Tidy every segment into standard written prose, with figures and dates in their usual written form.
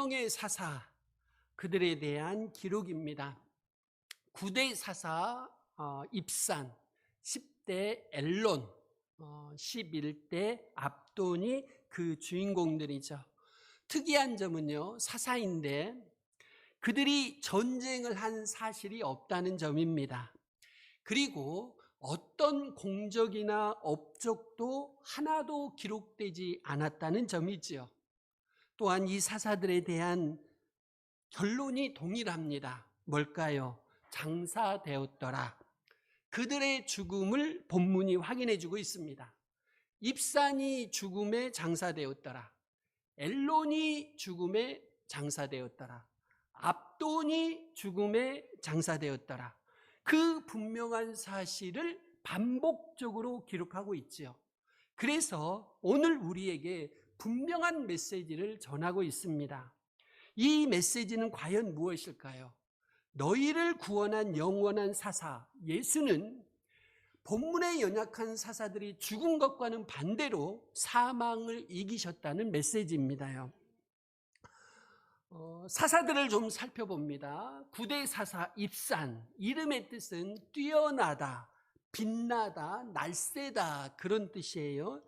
명의 사사, 그들에 대한 기록입니다. 9대 사사 입산, 10대 엘론, 11대 압돈이 그 주인공들이죠. 특이한 점은요, 사사인데 그들이 전쟁을 한 사실이 없다는 점입니다. 그리고 어떤 공적이나 업적도 하나도 기록되지 않았다는 점이지요. 또한 이 사사들에 대한 결론이 동일합니다. 뭘까요? 장사되었더라. 그들의 죽음을 본문이 확인해 주고 있습니다. 입산이 죽음에 장사되었더라. 엘론이 죽음에 장사되었더라. 압돈이 죽음에 장사되었더라. 그 분명한 사실을 반복적으로 기록하고 있지요. 그래서 오늘 우리에게 분명한 메시지를 전하고 있습니다. 이 메시지는 과연 무엇일까요? 너희를 구원한 영원한 사사 예수는 본문에 연약한 사사들이 죽은 것과는 반대로 사망을 이기셨다는 메시지입니다요. 사사들을 좀 살펴봅니다. 9대 사사 입산, 이름의 뜻은 뛰어나다, 빛나다, 날쌔다 그런 뜻이에요.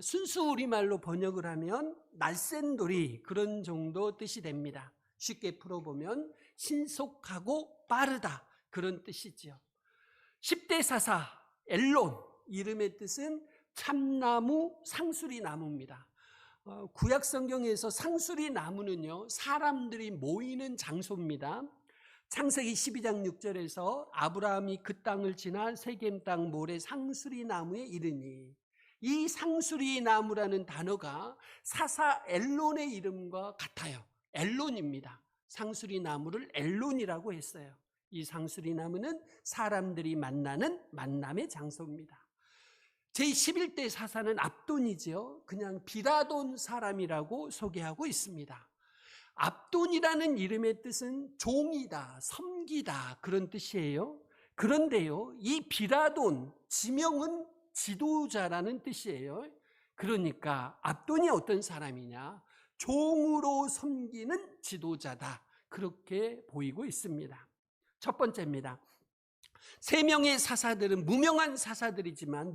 순수 우리말로 번역을 하면 날쌘돌이 그런 정도 뜻이 됩니다. 쉽게 풀어보면 신속하고 빠르다 그런 뜻이지요. 10대 사사 엘론, 이름의 뜻은 참나무, 상수리 나무입니다. 구약 성경에서 상수리 나무는요, 사람들이 모이는 장소입니다. 창세기 12장 6절에서 아브라함이 그 땅을 지나 세겜 땅 모래 상수리 나무에 이르니, 이 상수리 나무라는 단어가 사사 엘론의 이름과 같아요. 엘론입니다. 상수리 나무를 엘론이라고 했어요. 이 상수리 나무는 사람들이 만나는 만남의 장소입니다. 제11대 사사는 압돈이죠. 그냥 비라돈 사람이라고 소개하고 있습니다. 압돈이라는 이름의 뜻은 종이다, 섬기다 그런 뜻이에요. 그런데요, 이 비라돈, 지명은 지도자라는 뜻이에요. 그러니까 압돈이 어떤 사람이냐? 종으로 섬기는 지도자다. 그렇게 보이고 있습니다. 첫 번째입니다. 세 명의 사사들은 무명의 사사들이지만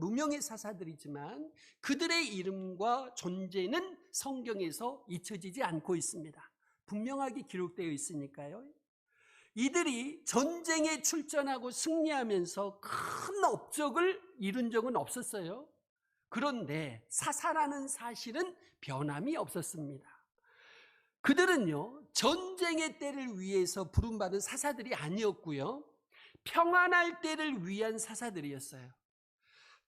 그들의 이름과 존재는 성경에서 잊혀지지 않고 있습니다. 분명하게 기록되어 있으니까요. 이들이 전쟁에 출전하고 승리하면서 큰 업적을 이룬 적은 없었어요. 그런데 사사라는 사실은 변함이 없었습니다. 그들은요, 전쟁의 때를 위해서 부름받은 사사들이 아니었고요, 평안할 때를 위한 사사들이었어요.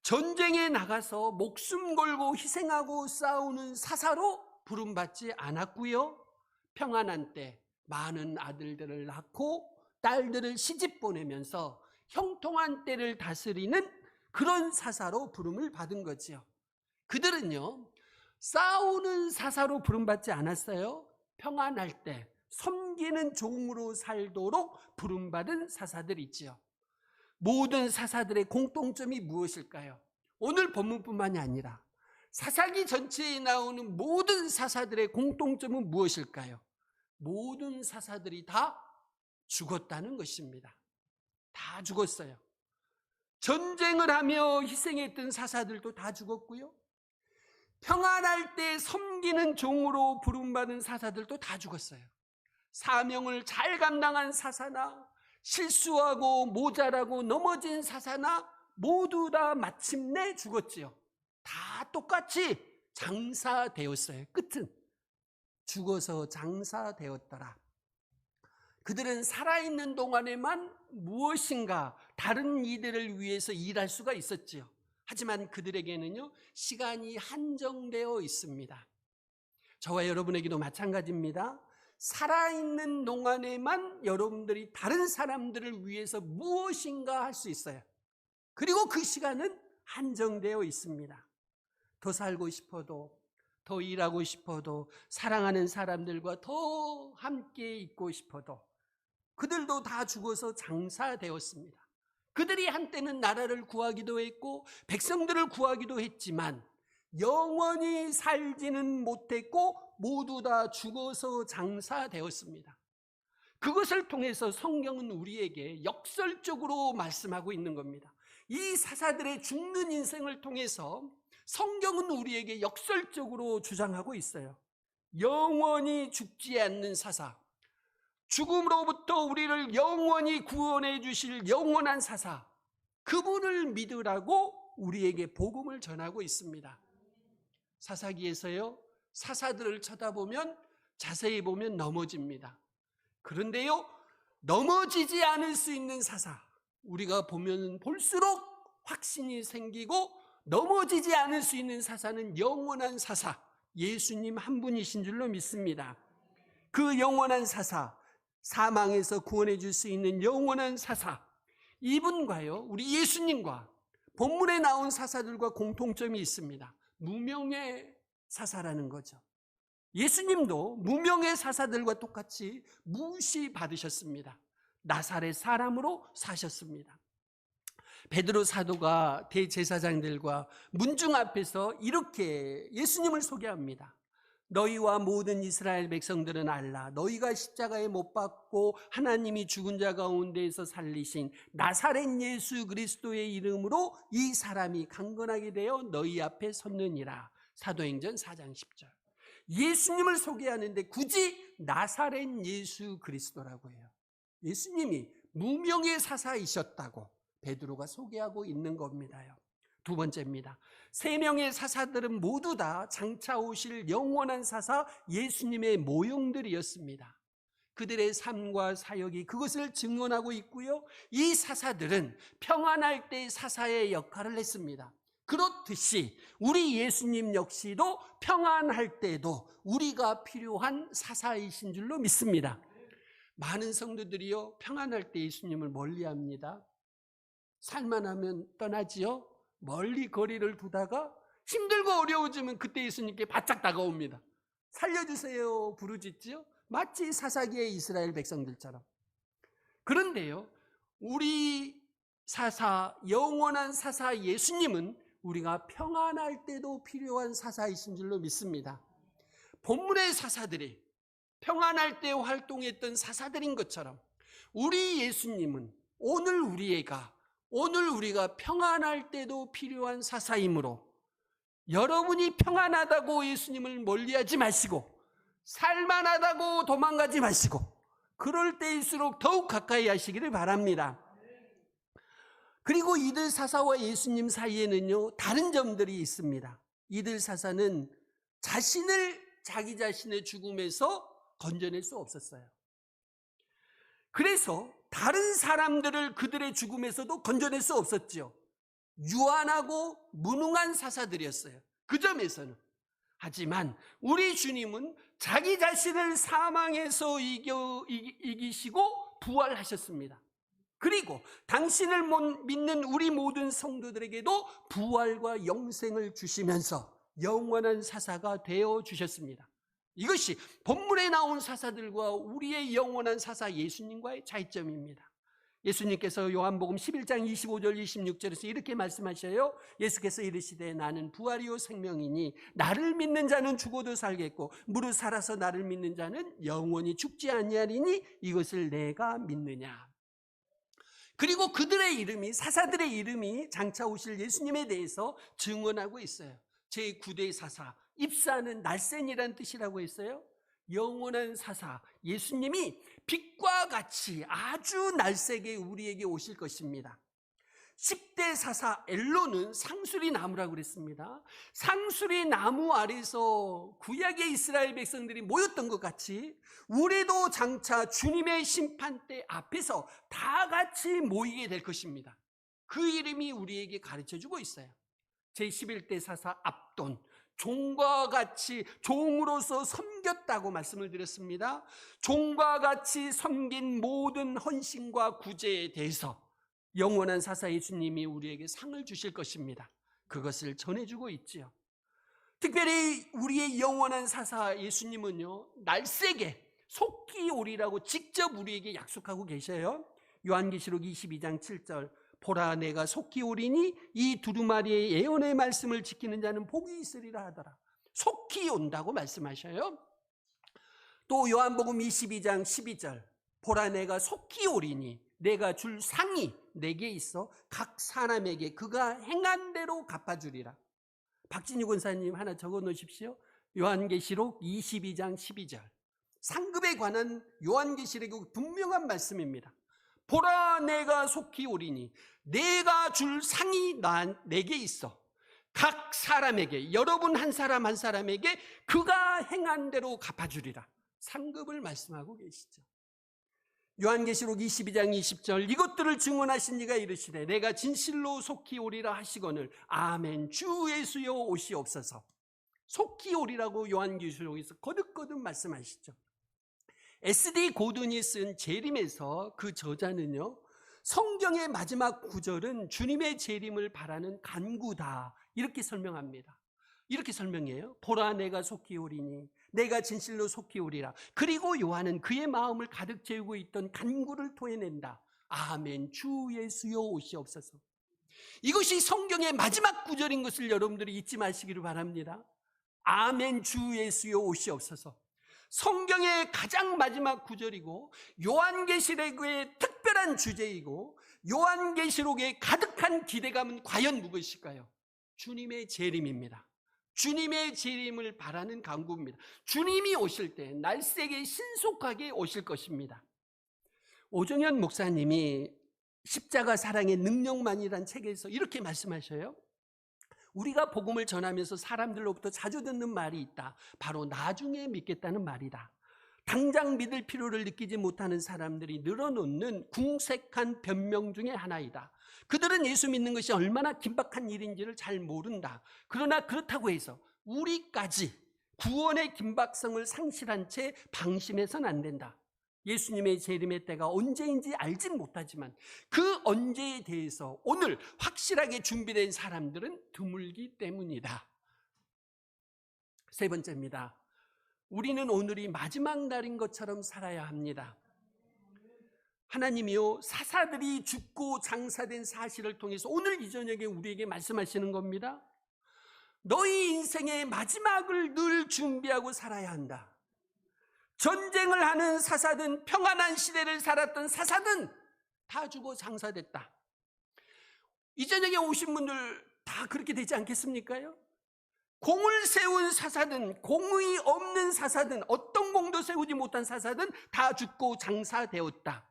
전쟁에 나가서 목숨 걸고 희생하고 싸우는 사사로 부름받지 않았고요, 평안한 때 많은 아들들을 낳고 딸들을 시집 보내면서 형통한 때를 다스리는 그런 사사로 부름을 받은 거지요. 그들은요, 싸우는 사사로 부름받지 않았어요. 평안할 때 섬기는 종으로 살도록 부름받은 사사들이지요. 모든 사사들의 공통점이 무엇일까요? 오늘 본문뿐만이 아니라 사사기 전체에 나오는 모든 사사들의 공통점은 무엇일까요? 모든 사사들이 다 죽었다는 것입니다. 다 죽었어요. 전쟁을 하며 희생했던 사사들도 다 죽었고요, 평안할 때 섬기는 종으로 부름받은 사사들도 다 죽었어요. 사명을 잘 감당한 사사나 실수하고 모자라고 넘어진 사사나 모두 다 마침내 죽었지요. 다 똑같이 장사되었어요. 끝은 죽어서 장사되었더라. 그들은 살아있는 동안에만 무엇인가 다른 이들을 위해서 일할 수가 있었지요. 하지만 그들에게는요, 시간이 한정되어 있습니다. 저와 여러분에게도 마찬가지입니다. 살아있는 동안에만 여러분들이 다른 사람들을 위해서 무엇인가 할 수 있어요. 그리고 그 시간은 한정되어 있습니다. 더 살고 싶어도, 더 일하고 싶어도, 사랑하는 사람들과 더 함께 있고 싶어도 그들도 다 죽어서 장사되었습니다. 그들이 한때는 나라를 구하기도 했고 백성들을 구하기도 했지만 영원히 살지는 못했고 모두 다 죽어서 장사되었습니다. 그것을 통해서 성경은 우리에게 역설적으로 말씀하고 있는 겁니다. 이 사사들의 죽는 인생을 통해서 성경은 우리에게 역설적으로 주장하고 있어요. 영원히 죽지 않는 사사, 죽음으로부터 우리를 영원히 구원해 주실 영원한 사사, 그분을 믿으라고 우리에게 복음을 전하고 있습니다. 사사기에서요, 사사들을 쳐다보면, 자세히 보면 넘어집니다. 그런데요, 넘어지지 않을 수 있는 사사, 우리가 보면 볼수록 확신이 생기고 넘어지지 않을 수 있는 사사는 영원한 사사, 예수님 한 분이신 줄로 믿습니다. 그 영원한 사사, 사망에서 구원해 줄 수 있는 영원한 사사, 이분과요, 우리 예수님과 본문에 나온 사사들과 공통점이 있습니다. 무명의 사사라는 거죠. 예수님도 무명의 사사들과 똑같이 무시받으셨습니다. 나사렛 사람으로 사셨습니다. 베드로 사도가 대제사장들과 문중 앞에서 이렇게 예수님을 소개합니다. 너희와 모든 이스라엘 백성들은 알라. 너희가 십자가에 못 박고 하나님이 죽은 자 가운데에서 살리신 나사렛 예수 그리스도의 이름으로 이 사람이 강건하게 되어 너희 앞에 섰느니라. 사도행전 4장 10절. 예수님을 소개하는데 굳이 나사렛 예수 그리스도라고 해요. 예수님이 무명의 사사이셨다고 베드로가 소개하고 있는 겁니다요. 두 번째입니다. 세 명의 사사들은 모두 다 장차 오실 영원한 사사 예수님의 모형들이었습니다. 그들의 삶과 사역이 그것을 증언하고 있고요. 이 사사들은 평안할 때 사사의 역할을 했습니다. 그렇듯이 우리 예수님 역시도 평안할 때도 우리가 필요한 사사이신 줄로 믿습니다. 많은 성도들이요, 평안할 때 예수님을 멀리합니다. 살만하면 떠나지요. 멀리 거리를 두다가 힘들고 어려워지면 그때 예수님께 바짝 다가옵니다. 살려주세요 부르짖지요. 마치 사사기의 이스라엘 백성들처럼. 그런데요, 우리 사사, 영원한 사사 예수님은 우리가 평안할 때도 필요한 사사이신 줄로 믿습니다. 본문의 사사들이 평안할 때 활동했던 사사들인 것처럼 우리 예수님은 오늘 우리가 평안할 때도 필요한 사사이므로 여러분이 평안하다고 예수님을 멀리하지 마시고 살만하다고 도망가지 마시고 그럴 때일수록 더욱 가까이 하시기를 바랍니다. 그리고 이들 사사와 예수님 사이에는요, 다른 점들이 있습니다. 이들 사사는 자기 자신의 죽음에서 건져낼 수 없었어요. 그래서 다른 사람들을 그들의 죽음에서도 건져낼 수 없었죠. 유한하고 무능한 사사들이었어요. 그 점에서는. 하지만 우리 주님은 자기 자신을 사망에서 이기시고 부활하셨습니다. 그리고 당신을 믿는 우리 모든 성도들에게도 부활과 영생을 주시면서 영원한 사사가 되어 주셨습니다. 이것이 본문에 나온 사사들과 우리의 영원한 사사 예수님과의 차이점입니다. 예수님께서 요한복음 11장 25절 26절에서 이렇게 말씀하셔요. 예수께서 이르시되 나는 부활이요 생명이니 나를 믿는 자는 죽어도 살겠고 무릇 살아서 나를 믿는 자는 영원히 죽지 아니하리니 이것을 내가 믿느냐. 그리고 그들의 이름이, 사사들의 이름이 장차 오실 예수님에 대해서 증언하고 있어요. 제9대 사사, 입사는 날쌘이라는 뜻이라고 했어요. 영원한 사사 예수님이 빛과 같이 아주 날쌔게 우리에게 오실 것입니다. 10대 사사 엘로는 상수리 나무라고 그랬습니다. 상수리 나무 아래서 구약의 이스라엘 백성들이 모였던 것 같이 우리도 장차 주님의 심판대 앞에서 다 같이 모이게 될 것입니다. 그 이름이 우리에게 가르쳐주고 있어요. 제11대 사사 압돈, 종과 같이 종으로서 섬겼다고 말씀을 드렸습니다. 종과 같이 섬긴 모든 헌신과 구제에 대해서 영원한 사사 예수님이 우리에게 상을 주실 것입니다. 그것을 전해주고 있지요. 특별히 우리의 영원한 사사 예수님은요, 날쌔게 속히 오리라고 직접 우리에게 약속하고 계셔요. 요한계시록 22장 7절 보라 내가 속히 오리니 이 두루마리의 예언의 말씀을 지키는 자는 복이 있으리라 하더라. 속히 온다고 말씀하셔요. 또 요한복음 22장 12절, 보라 내가 속히 오리니 내가 줄 상이 내게 있어 각 사람에게 그가 행한 대로 갚아주리라. 박진유 권사님 하나 적어 놓으십시오. 요한계시록 22장 12절. 상급에 관한 요한계시록의 분명한 말씀입니다. 보라 내가 속히 오리니 내가 줄 상이 내게 있어 각 사람에게, 여러분 한 사람 한 사람에게 그가 행한 대로 갚아주리라. 상급을 말씀하고 계시죠. 요한계시록 22장 20절, 이것들을 증언하신 이가 이르시되 내가 진실로 속히 오리라 하시거늘 아멘. 주 예수여 오시옵소서. 속히 오리라고 요한계시록에서 거듭거듭 말씀하시죠. SD 고든이 쓴 재림에서 그 저자는요, 성경의 마지막 구절은 주님의 재림을 바라는 간구다, 이렇게 설명합니다. 이렇게 설명해요. 보라 내가 속히 오리니 내가 진실로 속히 오리라. 그리고 요한은 그의 마음을 가득 채우고 있던 간구를 토해낸다. 아멘. 주 예수여 오시옵소서. 이것이 성경의 마지막 구절인 것을 여러분들이 잊지 마시기를 바랍니다. 아멘. 주 예수여 오시옵소서. 성경의 가장 마지막 구절이고 요한계시록의 특별한 주제이고 요한계시록의 가득한 기대감은 과연 무엇일까요? 주님의 재림입니다. 주님의 재림을 바라는 간구입니다. 주님이 오실 때 날쌔게 신속하게 오실 것입니다. 오정현 목사님이 십자가 사랑의 능력만이란 책에서 이렇게 말씀하셔요. 우리가 복음을 전하면서 사람들로부터 자주 듣는 말이 있다. 바로 나중에 믿겠다는 말이다. 당장 믿을 필요를 느끼지 못하는 사람들이 늘어놓는 궁색한 변명 중에 하나이다. 그들은 예수 믿는 것이 얼마나 긴박한 일인지를 잘 모른다. 그러나 그렇다고 해서 우리까지 구원의 긴박성을 상실한 채 방심해서는 안 된다. 예수님의 재림의 때가 언제인지 알진 못하지만 그 언제에 대해서 오늘 확실하게 준비된 사람들은 드물기 때문이다. 세 번째입니다. 우리는 오늘이 마지막 날인 것처럼 살아야 합니다. 하나님이요, 사사들이 죽고 장사된 사실을 통해서 오늘 이 저녁에 우리에게 말씀하시는 겁니다. 너희 인생의 마지막을 늘 준비하고 살아야 한다. 전쟁을 하는 사사든 평안한 시대를 살았던 사사든 다 죽어 장사됐다. 이 저녁에 오신 분들 다 그렇게 되지 않겠습니까요? 공을 세운 사사든 공의 없는 사사든 어떤 공도 세우지 못한 사사든 다 죽고 장사되었다.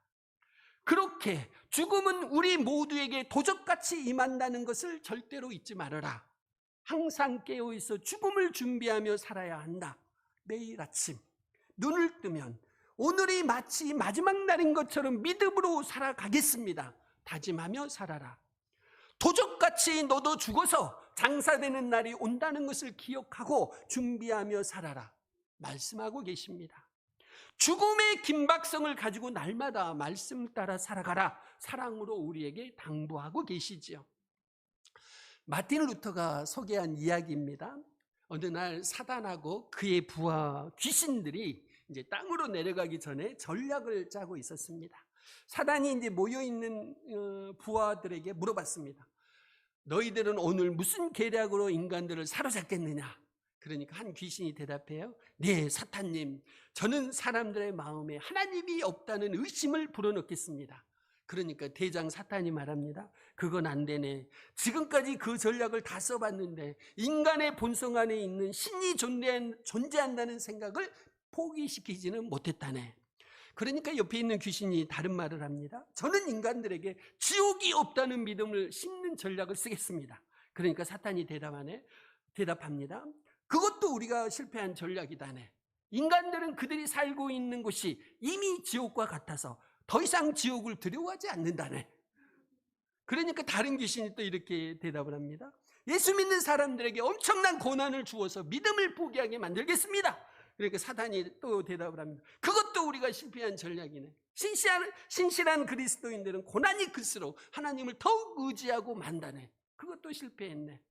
그렇게 죽음은 우리 모두에게 도적같이 임한다는 것을 절대로 잊지 말아라. 항상 깨어있어 죽음을 준비하며 살아야 한다. 매일 아침 눈을 뜨면 오늘이 마치 마지막 날인 것처럼 믿음으로 살아가겠습니다. 다짐하며 살아라. 도적같이 너도 죽어서 장사되는 날이 온다는 것을 기억하고 준비하며 살아라. 말씀하고 계십니다. 죽음의 긴박성을 가지고 날마다 말씀 따라 살아가라. 사랑으로 우리에게 당부하고 계시지요. 마틴 루터가 소개한 이야기입니다. 어느 날 사단하고 그의 부하 귀신들이 이제 땅으로 내려가기 전에 전략을 짜고 있었습니다. 사단이 이제 모여있는 부하들에게 물어봤습니다. 너희들은 오늘 무슨 계략으로 인간들을 사로잡겠느냐? 그러니까 한 귀신이 대답해요. 네, 사탄님, 저는 사람들의 마음에 하나님이 없다는 의심을 불어넣겠습니다. 그러니까 대장 사탄이 말합니다. 그건 안 되네. 지금까지 그 전략을 다 써봤는데 인간의 본성 안에 있는 신이 존재한다는 생각을 포기시키지는 못했다네. 그러니까 옆에 있는 귀신이 다른 말을 합니다. 저는 인간들에게 지옥이 없다는 믿음을 심는 전략을 쓰겠습니다. 그러니까 사탄이 대답합니다. 그것도 우리가 실패한 전략이다네. 인간들은 그들이 살고 있는 곳이 이미 지옥과 같아서 더 이상 지옥을 두려워하지 않는다네. 그러니까 다른 귀신이 또 이렇게 대답을 합니다. 예수 믿는 사람들에게 엄청난 고난을 주어서 믿음을 포기하게 만들겠습니다. 그러니까 사탄이 또 대답을 합니다. 그것도 우리가 실패한 전략이네. 신실한 그리스도인들은 고난이 클수록 하나님을 더욱 의지하고 만다네. 그것도 실패했네.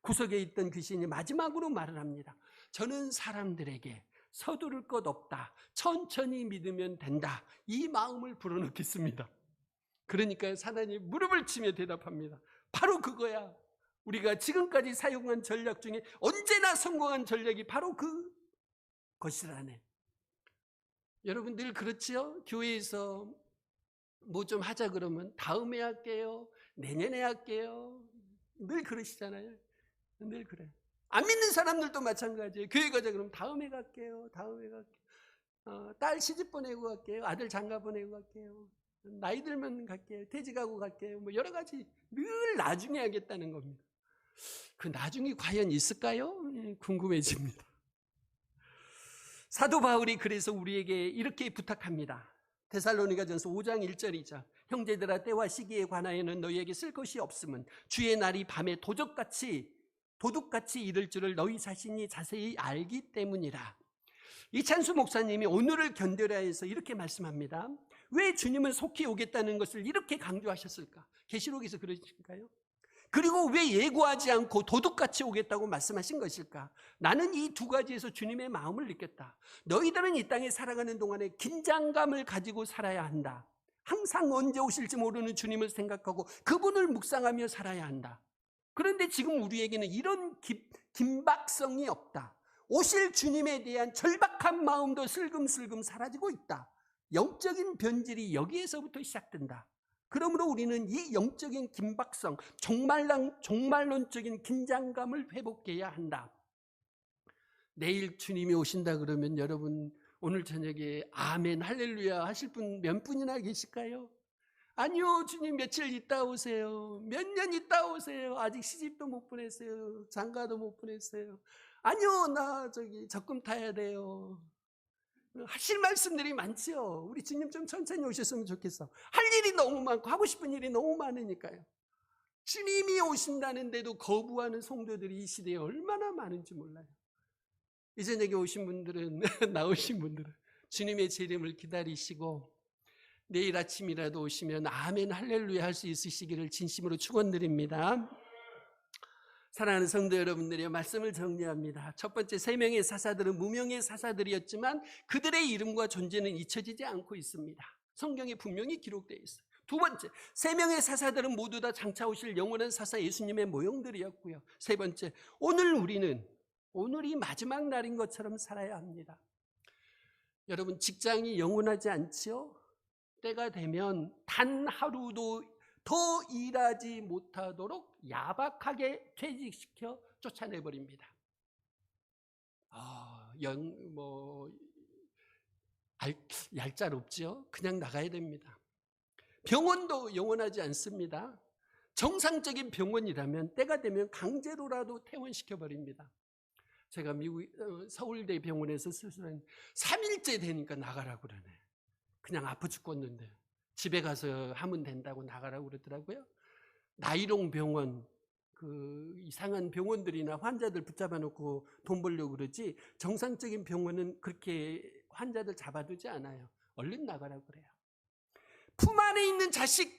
구석에 있던 귀신이 마지막으로 말을 합니다. 저는 사람들에게 서두를 것 없다. 천천히 믿으면 된다. 이 마음을 불어넣겠습니다. 그러니까 사단이 무릎을 치며 대답합니다. 바로 그거야. 우리가 지금까지 사용한 전략 중에 언제나 성공한 전략이 바로 그것이라네. 여러분 늘 그렇지요? 교회에서 뭐 좀 하자 그러면 다음에 할게요. 내년에 할게요. 늘 그러시잖아요. 늘 그래. 안 믿는 사람들도 마찬가지예요. 교회 가자 그러면 다음에 갈게요. 다음에 갈게요. 딸 시집 보내고 갈게요. 아들 장가 보내고 갈게요. 나이 들면 갈게요. 퇴직하고 갈게요. 뭐 여러 가지 늘 나중에 하겠다는 겁니다. 그 나중이 과연 있을까요? 궁금해집니다. 사도 바울이 그래서 우리에게 이렇게 부탁합니다. 데살로니가전서 5장 1절이죠. 형제들아 때와 시기에 관하여는 너희에게 쓸 것이 없음은 주의 날이 밤에 도둑같이 이를 줄을 너희 자신이 자세히 알기 때문이라. 이찬수 목사님이 오늘을 견뎌라해서 이렇게 말씀합니다. 왜 주님은 속히 오겠다는 것을 이렇게 강조하셨을까? 계시록에서 그러실까요? 그리고 왜 예고하지 않고 도둑같이 오겠다고 말씀하신 것일까? 나는 이 두 가지에서 주님의 마음을 느꼈다. 너희들은 이 땅에 살아가는 동안에 긴장감을 가지고 살아야 한다. 항상 언제 오실지 모르는 주님을 생각하고 그분을 묵상하며 살아야 한다. 그런데 지금 우리에게는 이런 긴박성이 없다. 오실 주님에 대한 절박한 마음도 슬금슬금 사라지고 있다. 영적인 변질이 여기에서부터 시작된다. 그러므로 우리는 이 영적인 긴박성, 종말론적인 긴장감을 회복해야 한다. 내일 주님이 오신다 그러면 여러분 오늘 저녁에 아멘 할렐루야 하실 분 몇 분이나 계실까요? 아니요, 주님 며칠 있다 오세요. 몇 년 있다 오세요. 아직 시집도 못 보냈어요. 장가도 못 보냈어요. 아니요, 나 적금 타야 돼요. 하실 말씀들이 많죠. 우리 주님 좀 천천히 오셨으면 좋겠어. 할 일이 너무 많고 하고 싶은 일이 너무 많으니까요. 주님이 오신다는데도 거부하는 성도들이 이 시대에 얼마나 많은지 몰라요. 이 저녁에 오신 분들은 나오신 분들은 주님의 재림을 기다리시고 내일 아침이라도 오시면 아멘 할렐루야 할 수 있으시기를 진심으로 축원드립니다. 사랑하는 성도 여러분들의 말씀을 정리합니다. 첫 번째, 세 명의 사사들은 무명의 사사들이었지만 그들의 이름과 존재는 잊혀지지 않고 있습니다. 성경에 분명히 기록되어 있어요. 두 번째, 세 명의 사사들은 모두 다 장차 오실 영원한 사사 예수님의 모형들이었고요. 세 번째, 오늘이 마지막 날인 것처럼 살아야 합니다. 여러분, 직장이 영원하지 않지요? 때가 되면 단 하루도 더 일하지 못하도록 야박하게 퇴직시켜 쫓아내버립니다. 얄짤없죠? 그냥 나가야 됩니다. 병원도 영원하지 않습니다. 정상적인 병원이라면 때가 되면 강제로라도 퇴원시켜버립니다. 제가 미국 서울대 병원에서 수술한 3일째 되니까 나가라고 그러네. 그냥 아파 죽겠는데 집에 가서 하면 된다고 나가라고 그러더라고요. 나이롱 병원, 그 이상한 병원들이나 환자들 붙잡아 놓고 돈 벌려고 그러지 정상적인 병원은 그렇게 환자들 잡아두지 않아요. 얼른 나가라고 그래요. 품 안에 있는 자식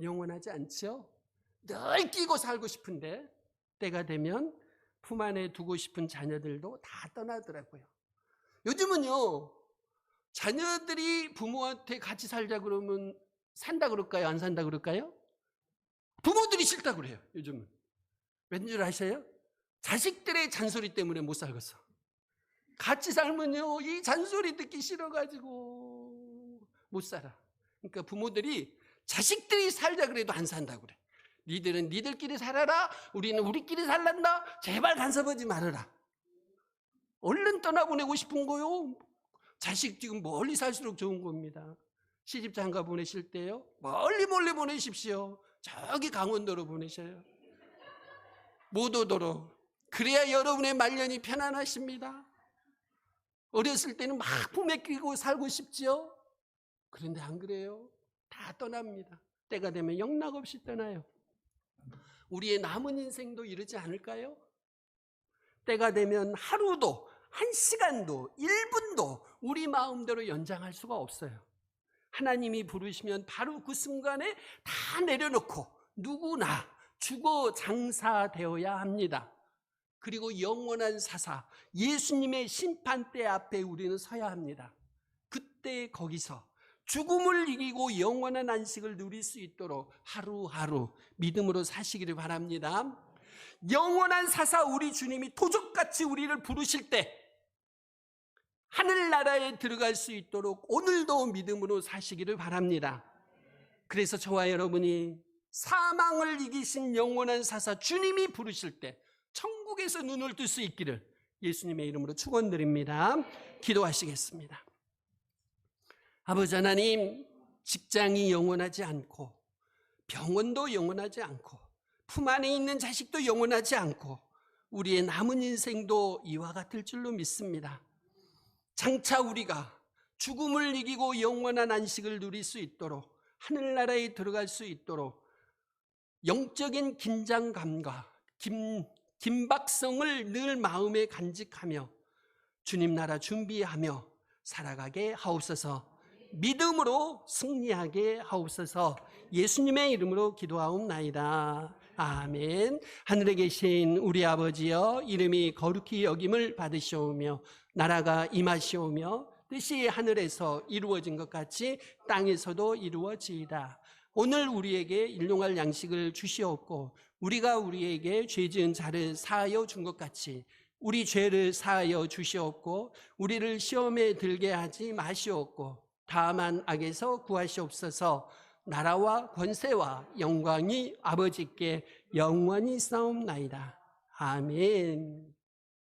영원하지 않죠? 늘 끼고 살고 싶은데 때가 되면 품 안에 두고 싶은 자녀들도 다 떠나더라고요. 요즘은요, 자녀들이 부모한테 같이 살자 그러면 산다 그럴까요? 안 산다 그럴까요? 부모들이 싫다 그래요, 요즘은. 왠 줄 아세요? 자식들의 잔소리 때문에 못 살겠어. 같이 살면요, 이 잔소리 듣기 싫어가지고 못 살아. 그러니까 부모들이 자식들이 살자 그래도 안 산다고 그래. 니들은 니들끼리 살아라. 우리는 우리끼리 살란다. 제발 간섭하지 말아라. 얼른 떠나보내고 싶은 거요. 자식 지금 멀리 살수록 좋은 겁니다. 시집 장가 보내실 때요, 멀리 보내십시오. 저기 강원도로 보내셔요. 못 오도록. 그래야 여러분의 말년이 편안하십니다. 어렸을 때는 막 품에 끼고 살고 싶지요. 그런데 안 그래요. 다 떠납니다. 때가 되면 영락없이 떠나요. 우리의 남은 인생도 이러지 않을까요? 때가 되면 하루도, 한 시간도, 1분도 우리 마음대로 연장할 수가 없어요. 하나님이 부르시면 바로 그 순간에 다 내려놓고 누구나 죽어 장사되어야 합니다. 그리고 영원한 사사, 예수님의 심판대 앞에 우리는 서야 합니다. 그때 거기서 죽음을 이기고 영원한 안식을 누릴 수 있도록 하루하루 믿음으로 사시기를 바랍니다. 영원한 사사 우리 주님이 도적같이 우리를 부르실 때 하늘나라에 들어갈 수 있도록 오늘도 믿음으로 사시기를 바랍니다. 그래서 저와 여러분이 사망을 이기신 영원한 사사 주님이 부르실 때 천국에서 눈을 뜰 수 있기를 예수님의 이름으로 축원드립니다. 기도하시겠습니다. 아버지 하나님, 직장이 영원하지 않고 병원도 영원하지 않고 품 안에 있는 자식도 영원하지 않고 우리의 남은 인생도 이와 같을 줄로 믿습니다. 장차 우리가 죽음을 이기고 영원한 안식을 누릴 수 있도록 하늘나라에 들어갈 수 있도록 영적인 긴장감과 긴박성을 늘 마음에 간직하며 주님 나라 준비하며 살아가게 하옵소서. 믿음으로 승리하게 하옵소서. 예수님의 이름으로 기도하옵나이다. 아멘. 하늘에 계신 우리 아버지여, 이름이 거룩히 여김을 받으시오며 나라가 임하시오며 뜻이 하늘에서 이루어진 것 같이 땅에서도 이루어지이다. 오늘 우리에게 일용할 양식을 주시옵고 우리가 우리에게 죄 지은 자를 사하여 준 것 같이 우리 죄를 사하여 주시옵고 우리를 시험에 들게 하지 마시옵고 다만 악에서 구하시옵소서. 나라와 권세와 영광이 아버지께 영원히 싸움나이다. 아멘.